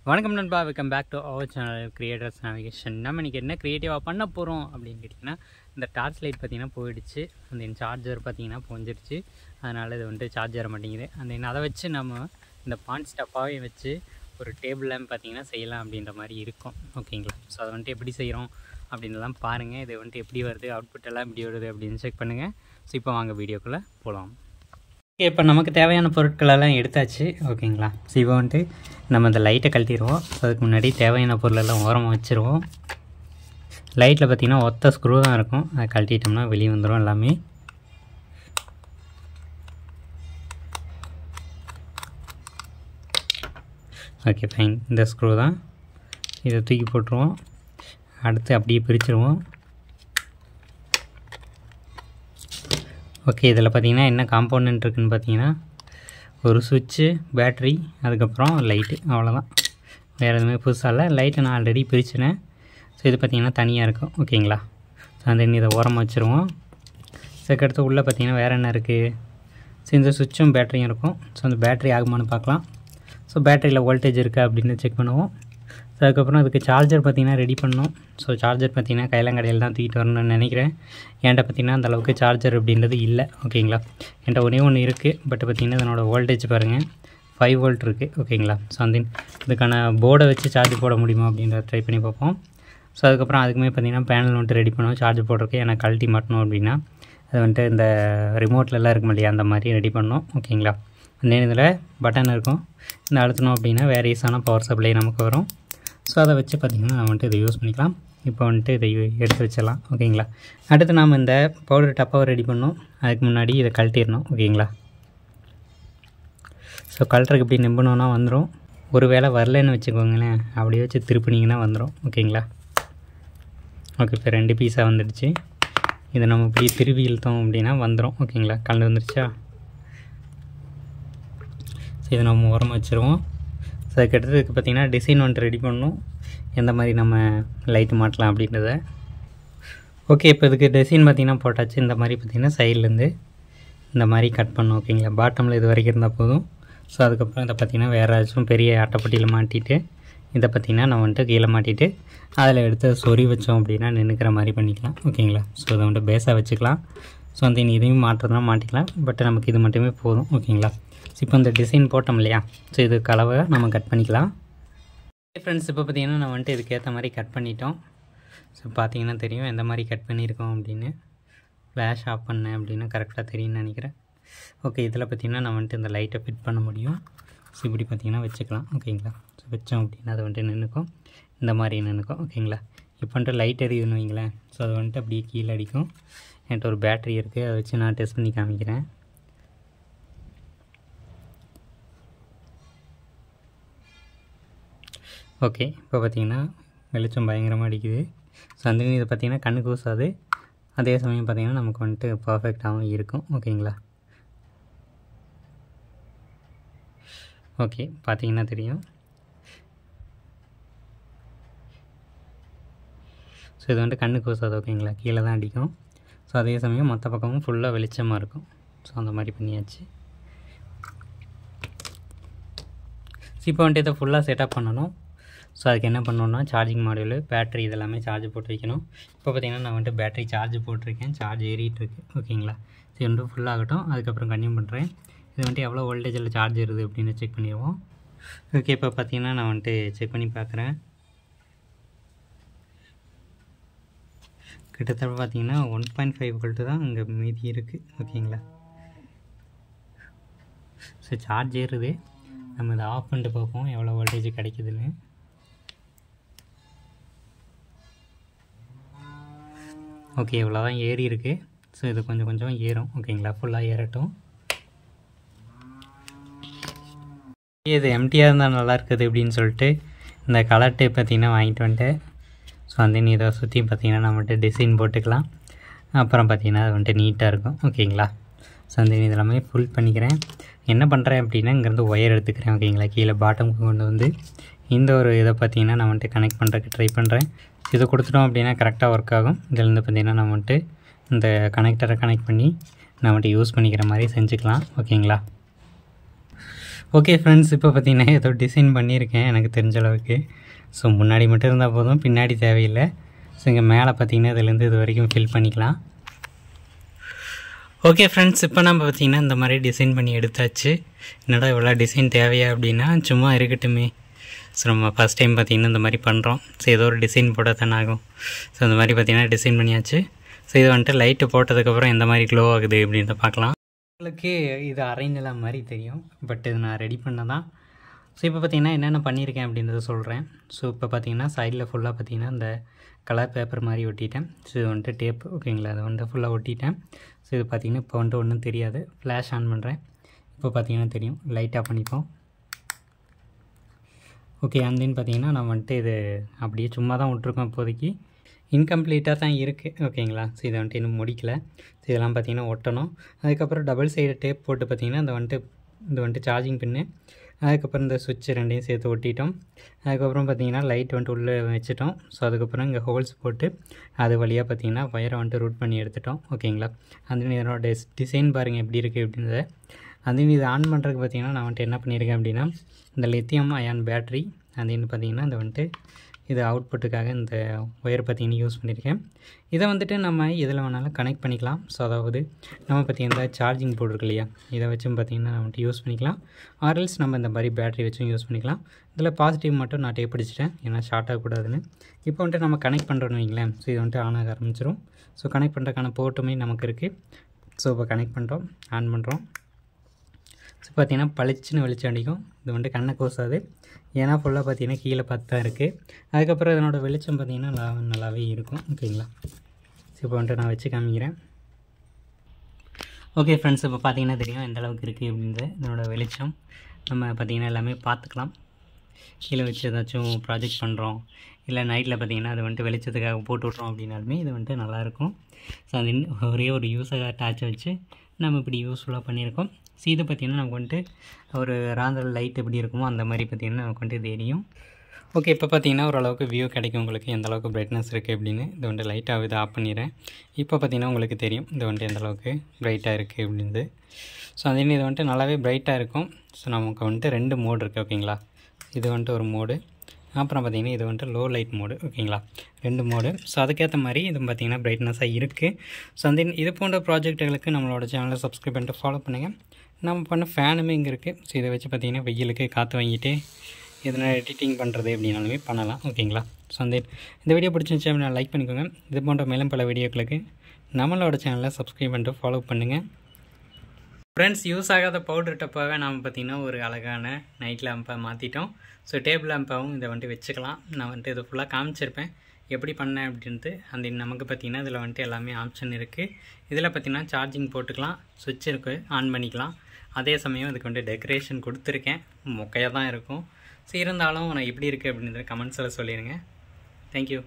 வணக்கம் நண்பா, welcome back to our channel creators navigation. நம்ம இன்றைக்கி என்ன க்ரியேட்டிவாக பண்ண போகிறோம் அப்படின்னு கேட்டிங்கன்னா, இந்த டார்ச் லைட் பார்த்திங்கன்னா போயிடுச்சு. அந்த சார்ஜர் பார்த்திங்கன்னா போஞ்சிருச்சு. அதனால் இது வந்துட்டு சார்ஜ் ஆக மாட்டேங்குது. அந்த அதை வச்சு நம்ம இந்த பான் ஸ்டப்பாகவே வச்சு ஒரு டேபிள் லேம்ப் பார்த்திங்கன்னா செய்யலாம் அப்படின்ற மாதிரி இருக்கும். ஓகேங்களா? ஸோ அதை வந்துட்டு எப்படி செய்கிறோம் அப்படின்லாம் பாருங்கள். இது வந்துட்டு எப்படி வருது, அவுட்புட் எல்லாம் எப்படி வருது அப்படின்னு செக் பண்ணுங்கள். ஸோ இப்போ வாங்க வீடியோக்குள்ளே போகலாம். ஓகே, இப்போ நமக்கு தேவையான பொருட்களெல்லாம் எடுத்தாச்சு. ஓகேங்களா? ஸோ இப்போ வந்துட்டு நம்ம இந்த லைட்டை கழட்டிடுவோம். அதுக்கு முன்னாடி தேவையான பொருளெல்லாம் ஓரமாக வச்சுருவோம். லைட்டில் பார்த்திங்கன்னா ஒத்த ஸ்க்ரூ தான் இருக்கும். அதை கழட்டிட்டோம்னா வெளியே வந்துடும் எல்லாமே. ஓகே ஃபைன், இந்த ஸ்க்ரூ தான். இதை தூக்கி போட்டுருவோம். அடுத்து அப்படியே பிரிச்சுருவோம். ஓகே, இதில் பார்த்திங்கன்னா என்ன காம்போனன்ட் இருக்குதுன்னு பார்த்தீங்கன்னா ஒரு சுவிட்சு, பேட்ரி, அதுக்கப்புறம் லைட்டு, அவ்வளோதான். வேறு எதுவுமே புதுசாக இல்லை. லைட்டை நான் ஆல்ரெடி பிரிச்சினேன். ஸோ இது பார்த்திங்கன்னா தனியாக இருக்கும். ஓகேங்களா? ஸோ அந்த இதை ஓரமாக வச்சுருவோம். அதுக்கடுத்து உள்ளே பார்த்திங்கன்னா வேறு என்ன இருக்குது? ஸோ இந்த சுவிட்சும் பேட்டரியும் இருக்கும். ஸோ அந்த பேட்ரி ஆகுமான்னு பார்க்கலாம். ஸோ பேட்டரியில் வோல்டேஜ் இருக்கா அப்படின்னு செக் பண்ணுவோம். ஸோ அதுக்கப்புறம் அதுக்கு சார்ஜர் பார்த்திங்கன்னா ரெடி பண்ணணும். ஸோ சார்ஜர் பார்த்திங்கன்னா கையிலங்கடையில் தான் தூக்கிட்டு வரணும்னு நினைக்கிறேன். என்கிட்ட பார்த்திங்கன்னா அந்தளவுக்கு சார்ஜர் அப்படின்றது இல்லை. ஓகேங்களா? என்கிட்ட ஒன்று இருக்குது. பட் பார்த்திங்கன்னா இதனோட வோல்டேஜ் பாருங்கள், 5 வோல்ட் இருக்குது. ஓகேங்களா? ஸோ அந்த இதுக்கான போர்டை வச்சு சார்ஜ் போட முடியுமா அப்படின்றத ட்ரை பண்ணி பார்ப்போம். ஸோ அதுக்கப்புறம் அதுக்குமே பார்த்திங்கன்னா பேனல் வந்துட்டு ரெடி பண்ணுவோம். சார்ஜ் போடுறதுக்கு எனக்கு கழட்டி மாட்டணும் அப்படின்னா அது வந்துட்டு இந்த ரிமோட்லலாம் இருக்கும் இல்லையா, அந்த மாதிரி ரெடி பண்ணோம். ஓகேங்களா? அந்த இதில் பட்டன் இருக்கும். இந்த அழுத்தணும் அப்படின்னா வேரியஸான பவர் சப்ளை நமக்கு வரும். ஸோ அதை வச்சு பார்த்திங்கன்னா நம்ம வந்துட்டு இதை யூஸ் பண்ணிக்கலாம். இப்போ வந்துட்டு இதை எடுத்து வச்சிடலாம். ஓகேங்களா? அடுத்து நாம் இந்த பவுடர் டப்பாவை ரெடி பண்ணோம். அதுக்கு முன்னாடி இதை கழட்டிடணும். ஓகேங்களா? ஸோ கழட்டுறதுக்கு இப்படி நம்பினோன்னா வந்துடும். ஒரு வேளை வரலன்னு வச்சுக்கோங்களேன், அப்படியே வச்சு திருப்பினீங்கன்னா வந்துடும். ஓகேங்களா? ஓகே, இப்போ 2 பீஸாக வந்துடுச்சு. இதை நம்ம இப்படி திருப்பி இழுத்தோம் அப்படின்னா வந்துடும். ஓகேங்களா? கலந்து வந்துடுச்சா? ஸோ இதை நம்ம ஓரமாக வச்சுருவோம். ஸோ அதுக்கடுத்ததுக்கு பார்த்திங்கன்னா டிசைன் வந்துட்டு ரெடி பண்ணணும், எந்த மாதிரி நம்ம லைட்டு மாட்டலாம் அப்படின்றத. ஓகே, இப்போ இதுக்கு டிசைன் பார்த்திங்கன்னா போட்டாச்சு. இந்த மாதிரி பார்த்திங்கன்னா சைட்லேருந்து இந்த மாதிரி கட் பண்ணணும். ஓகேங்களா? பாட்டமில் இது வரைக்கும் இருந்தால் போதும். ஸோ அதுக்கப்புறம் இதை பார்த்திங்கன்னா வேறு ஏதாச்சும் பெரிய அட்டைப்பட்டியில் மாட்டிட்டு இதை பார்த்திங்கன்னா நம்ம வந்துட்டு கீழே மாட்டிட்டு அதில் எடுத்து சொறி வச்சோம் அப்படின்னா நின்றுக்கிற மாதிரி பண்ணிக்கலாம். ஓகேங்களா? ஸோ இதை வந்துட்டு பேஸாக வச்சுக்கலாம். ஸோ அந்த இதையும் மாட்டுறதுனா மாட்டிக்கலாம். பட் நமக்கு இது மட்டுமே போதும். ஓகேங்களா? ஸோ இப்போ இந்த டிசைன் போட்டோம் இல்லையா, ஸோ இது கலவை நம்ம கட் பண்ணிக்கலாம். ஃப்ரெண்ட்ஸ், இப்போ பார்த்திங்கன்னா நான் வந்துட்டு இதுக்கேற்ற மாதிரி கட் பண்ணிட்டோம். ஸோ பார்த்திங்கன்னா தெரியும் எந்த மாதிரி கட் பண்ணியிருக்கோம் அப்படின்னு. ஃப்ளாஷ் ஆஃப் பண்ணேன் அப்படின்னா கரெக்டாக தெரியும்னு நினைக்கிறேன். ஓகே, இதில் பார்த்திங்கன்னா நான் வந்துட்டு இந்த லைட்டை ஃபிட் பண்ண முடியும். ஸோ இப்படி பார்த்திங்கன்னா வச்சுக்கலாம். ஓகேங்களா? ஸோ வச்சோம் அப்படின்னா அது வந்துட்டு நின்றுக்கும், இந்த மாதிரி நின்றுக்கும். ஓகேங்களா? இப்போ வந்துட்டு லைட் எரியுதுன்னு வைங்களேன். ஸோ அது வந்துட்டு அப்படியே கீழே அடிக்கும். என்கிட்ட ஒரு பேட்ரி இருக்குது, அதை வச்சு நான் டெஸ்ட் பண்ணி காமிக்கிறேன். ஓகே, இப்போ பார்த்திங்கன்னா வெளிச்சம் பயங்கரமாக அடிக்குது. ஸோ அந்த இதை பார்த்திங்கன்னா கண்ணு கூசாது. அதே சமயம் பார்த்திங்கன்னா நமக்கு வந்துட்டு பர்ஃபெக்டாகவும் இருக்கும். ஓகேங்களா? ஓகே, பார்த்திங்கன்னா தெரியும். ஸோ இது வந்துட்டு கண்ணு கூசாது. ஓகேங்களா? கீழே தான் அடிக்கும். ஸோ அதே சமயம் மற்ற பக்கமும் ஃபுல்லாக வெளிச்சமாக இருக்கும். ஸோ அந்த மாதிரி பண்ணியாச்சு. இப்போ வந்துட்டு இதை ஃபுல்லாக செட்டப் பண்ணணும். ஸோ அதுக்கு என்ன பண்ணணுன்னா சார்ஜிங் மாடியூலு, பேட்ரி இதெல்லாமே சார்ஜ் போட்டு வைக்கணும். இப்போ பார்த்திங்கன்னா நான் வந்துட்டு பேட்ரி சார்ஜ் போட்டிருக்கேன். சார்ஜ் ஏறிட்டுருக்கு. ஓகேங்களா? ஸோ இது வந்துட்டு ஃபுல்லாகட்டும். அதுக்கப்புறம் கன்டினியூ பண்ணுறேன். இது வந்துட்டு எவ்வளோ வோல்டேஜில் சார்ஜ் ஏறுது அப்படின்னு செக் பண்ணிடுவோம். ஓகே, இப்போ பார்த்திங்கன்னா நான் வந்துட்டு செக் பண்ணி பார்க்குறேன். கிட்டத்தட்ட பார்த்திங்கன்னா 1.5 வோல்ட்டு தான் இங்கே மீதி இருக்குது. ஓகேங்களா? ஸோ சார்ஜ் ஏறுது. நம்ம இதை ஆஃப் பண்ணிட்டு பார்ப்போம் எவ்வளோ வோல்டேஜ் கிடைக்குதுன்னு. ஓகே, இவ்வளோ தான் ஏறி இருக்குது. ஸோ இது கொஞ்சம் கொஞ்சம் ஏறும். ஓகேங்களா? ஃபுல்லாக ஏறட்டும். இது எம்டியாக இருந்தால் நல்லா இருக்குது அப்படின்னு சொல்லிட்டு இந்த கலர் டேப் பார்த்திங்கன்னா வாங்கிட்டு வந்துட்டேன். ஸோ அந்த இதை சுற்றி பார்த்திங்கன்னா நம்ம வந்துட்டு டிசைன் போட்டுக்கலாம். அப்புறம் பார்த்திங்கன்னா அது வந்துட்டு நீட்டாக இருக்கும். ஓகேங்களா? ஸோ அந்த இதெல்லாமே ஃபுல் பண்ணிக்கிறேன். என்ன பண்ணுறேன் அப்படின்னா இங்கேருந்து ஒயர் எடுத்துக்கிறேன். ஓகேங்களா? கீழே பாட்டமுக்கு கொண்டு வந்து இந்த ஒரு இதை பார்த்திங்கன்னா நான் வந்துட்டு கனெக்ட் பண்ணுறதுக்கு ட்ரை பண்ணுறேன். இதை கொடுத்துட்டோம் அப்படின்னா கரெக்டாக ஒர்க் ஆகும். இதிலேருந்து பார்த்திங்கன்னா நம்ம வந்துட்டு இந்த கனெக்டரை கனெக்ட் பண்ணி நான் வந்துட்டு யூஸ் பண்ணிக்கிற மாதிரி செஞ்சுக்கலாம். ஓகேங்களா? ஓகே ஃப்ரெண்ட்ஸ், இப்போ பார்த்தீங்கன்னா ஏதோ டிசைன் பண்ணியிருக்கேன் எனக்கு தெரிஞ்ச அளவுக்கு. ஸோ முன்னாடி மட்டும் இருந்தால் போதும், பின்னாடி தேவையில்லை. ஸோ இங்கே மேலே பார்த்தீங்கன்னா இதுலேருந்து இது வரைக்கும் ஃபில் பண்ணிக்கலாம். ஓகே ஃப்ரெண்ட்ஸ், இப்போ நம்ம பார்த்தீங்கன்னா இந்த மாதிரி டிசைன் பண்ணி எடுத்தாச்சு. என்னடா இவ்வளோ டிசைன் தேவையா அப்படின்னா, சும்மா இருக்கட்டுமே. ஸோ நம்ம ஃபஸ்ட் டைம் பார்த்திங்கன்னா இந்த மாதிரி பண்ணுறோம். ஸோ ஏதோ ஒரு டிசைன் போட்டால் தானே ஆகும். ஸோ இந்த மாதிரி பார்த்திங்கன்னா டிசைன் பண்ணியாச்சு. ஸோ இது வந்துட்டு லைட்டு போட்டதுக்கப்புறம் எந்த மாதிரி க்ளோ ஆகுது அப்படின்றத பார்க்கலாம். உங்களுக்கு இது அரை நிலா மாதிரி தெரியும், பட் இது நான் ரெடி பண்ண தான். ஸோ இப்போ பார்த்திங்கன்னா என்னென்ன பண்ணியிருக்கேன் அப்படின்றத சொல்கிறேன். ஸோ இப்போ பார்த்திங்கன்னா சைடில் ஃபுல்லாக பார்த்திங்கன்னா இந்த கலர் பேப்பர் மாதிரி ஒட்டிட்டேன். ஸோ இது வந்துட்டு டேப், ஓகேங்களா, அதை வந்துட்டு ஃபுல்லாக ஒட்டிட்டேன். ஸோ இது பார்த்திங்கன்னா இப்போ வந்துட்டு ஒன்றும் தெரியாது. ஃப்ளாஷ் ஆன் பண்ணுறேன். இப்போ பார்த்திங்கன்னா தெரியும். லைட்டாக பண்ணிப்போம். ஓகே, அந்தன்னு பார்த்திங்கன்னா நான் வந்துட்டு இது அப்படியே சும்மா தான் விட்ருக்கோம். இப்போதைக்கு இன்கம்ப்ளீட்டாக தான் இருக்குது, ஓகேங்களா. ஸோ இதை வந்துட்டு இன்னும் முடிக்கலை. ஸோ இதெல்லாம் பார்த்திங்கன்னா ஒட்டணும். அதுக்கப்புறம் டபுள் சைடு டேப் போட்டு பார்த்திங்கன்னா இது வந்துட்டு சார்ஜிங் பின்னு, அதுக்கப்புறம் இந்த சுவிட்ச் ரெண்டையும் சேர்த்து ஒட்டிட்டோம். அதுக்கப்புறம் பார்த்திங்கன்னா லைட் வந்துட்டு உள்ளே வச்சுட்டோம். ஸோ அதுக்கப்புறம் இங்கே ஹோல்ஸ் போட்டு அது வழியாக பார்த்திங்கன்னா ஒயரை வந்துட்டு ரூட் பண்ணி எடுத்துட்டோம், ஓகேங்களா. அந்த இதனோட டிசைன் பாருங்கள் எப்படி இருக்குது அப்படின்றத. இது ஆன் பண்ணுறதுக்கு பார்த்திங்கன்னா நான் வந்துட்டு என்ன பண்ணியிருக்கேன் அப்படின்னா, இந்த லித்தியம் அயான் பேட்ரி அதுன்னு பார்த்திங்கன்னா இந்த வந்துட்டு இது அவுட்புட்டுக்காக இந்த ஒயர் பார்த்திங்கன்னா யூஸ் பண்ணியிருக்கேன். இதை வந்துட்டு நம்ம எதில் வேணாலும் கனெக்ட் பண்ணிக்கலாம். ஸோ அதாவது நம்ம பார்த்திங்கன்னா சார்ஜிங் போர்டு இருக்கு இல்லையா, இதை வச்சும் பார்த்திங்கன்னா நம்ம வந்துட்டு யூஸ் பண்ணிக்கலாம். ஆர்எல்ஸ் நம்ம இந்த மாதிரி பேட்டரி வச்சும் யூஸ் பண்ணிக்கலாம். இதில் பாசிட்டிவ் மட்டும் நான் டேப் பிடிச்சிட்டேன், ஏன்னா ஷார்ட் ஆகக்கூடாதுன்னு. இப்போ வந்துட்டு நம்ம கனெக்ட் பண்ணுறோன்னு வைங்களேன். ஸோ இது வந்துட்டு ஆன் ஆக ஆரம்பிச்சிடும். ஸோ கனெக்ட் பண்ணுறதுக்கான போர்ட்டுமே நமக்கு இருக்குது. ஸோ இப்போ கனெக்ட் பண்ணுறோம், ஆன் பண்ணுறோம். ஸோ பார்த்திங்கன்னா பளிச்சுன்னு வெளிச்சம் அடிக்கும். இது வந்துட்டு கண்ணை கோசாது, ஏன்னா ஃபுல்லாக பார்த்திங்கன்னா கீழே பார்த்து தான் இருக்குது. அதுக்கப்புறம் இதனோட வெளிச்சம் பார்த்திங்கன்னா நல்லாவே இருக்கும், ஓகேங்களா. ஸோ இப்போ வந்துட்டு நான் வச்சு காமிக்கிறேன். ஓகே ஃப்ரெண்ட்ஸ், இப்போ பார்த்திங்கன்னா தெரியும் எந்த அளவுக்கு இருக்குது அப்படின்றது. இதனோட வெளிச்சம் நம்ம பார்த்திங்கன்னா எல்லாமே பார்த்துக்கலாம். கீழே வச்சு ஏதாச்சும் ப்ராஜெக்ட் பண்ணுறோம், இல்லை நைட்டில் பார்த்திங்கன்னா அது வந்துட்டு வெளிச்சத்துக்காக போட்டு விட்றோம் அப்படின்னாலுமே இது வந்துட்டு நல்லாயிருக்கும். ஸோ அது ஒரே ஒரு யூஸாக அட்டாச் வச்சு நம்ம இப்படி யூஸ்ஃபுல்லாக பண்ணியிருக்கோம். ஸோ இதை பார்த்திங்கன்னா நமக்கு வந்துட்டு ஒரு ராந்தல் லைட் எப்படி இருக்குமோ அந்த மாதிரி பார்த்திங்கன்னா நமக்கு வந்துட்டு தெரியும். ஓகே, இப்போ பார்த்திங்கன்னா ஓரளவுக்கு வியூ கிடைக்கும் உங்களுக்கு, எந்த அளவுக்கு பிரைட்னஸ் இருக்குது அப்படின்னு. இது வந்துட்டு லைட்டாக இதை ஆஃப் பண்ணிடுறேன். இப்போ பார்த்திங்கன்னா உங்களுக்கு தெரியும் இது வந்துட்டு எந்த அளவுக்கு பிரைட்டாக இருக்குது அப்படின்றது. ஸோ அதே இது வந்துட்டு நல்லாவே பிரைட்டாக இருக்கும். ஸோ நமக்கு வந்துட்டு 2 மோடு இருக்குது, ஓகேங்களா. இது வந்துட்டு ஒரு மோடு, அப்புறம் பார்த்திங்கன்னா இது வந்துட்டு லோ லைட் மோடு, ஓகேங்களா. 2 மோடு. ஸோ அதுக்கேற்ற மாதிரி இது பார்த்திங்கன்னா பிரைட்னஸாக இருக்குது. ஸோ இது போன்ற ப்ராஜெக்ட்டுகளுக்கு நம்மளோட சேனலை சப்ஸ்கிரைப் பண்ணிட்டு ஃபாலோ பண்ணுங்கள். நம்ம பண்ண ஃபேனுமே இங்கே இருக்குது. ஸோ இதை வச்சு பார்த்திங்கன்னா வெயிலுக்கு காற்று வாங்கிட்டு எதனா எடிட்டிங் பண்ணுறது அப்படின்னாலுமே பண்ணலாம், ஓகேங்களா. ஸோ இந்த வீடியோ பிடிச்சிருந்துச்சு அப்படின்னா லைக் பண்ணிக்கோங்க. இது போன்ற மேலும் பல வீடியோக்களுக்கு நம்மளோட சேனலை சப்ஸ்கிரைப் பண்ணிட்டு ஃபாலோ பண்ணுங்கள். ஃப்ரெண்ட்ஸ், யூஸ் ஆகாத பவுடர் டப்பாவே நாம் பார்த்திங்கன்னா ஒரு அழகான நைட் லேம்பை மாற்றிட்டோம். ஸோ டேபிள் லேம்பாகவும் இதை வந்துட்டு வச்சுக்கலாம். நான் வந்துட்டு இதை ஃபுல்லாக காமிச்சிருப்பேன் எப்படி பண்ணேன் அப்படின்ட்டு. நமக்கு பார்த்திங்கன்னா இதில் வந்துட்டு எல்லாமே ஆப்ஷன் இருக்குது. இதில் பார்த்திங்கன்னா சார்ஜிங் போட்டுக்கலாம், சுவிட்ச் இருக்குது, ஆன் பண்ணிக்கலாம். அதே சமயம் இதுக்கு வந்துட்டு டெக்கரேஷன் கொடுத்துருக்கேன், மொக்கையாக தான் இருக்கும். ஸோ இருந்தாலும் நான் எப்படி இருக்குது அப்படின்றத கமெண்ட்ஸில் சொல்லிடுங்க. தேங்க்யூ.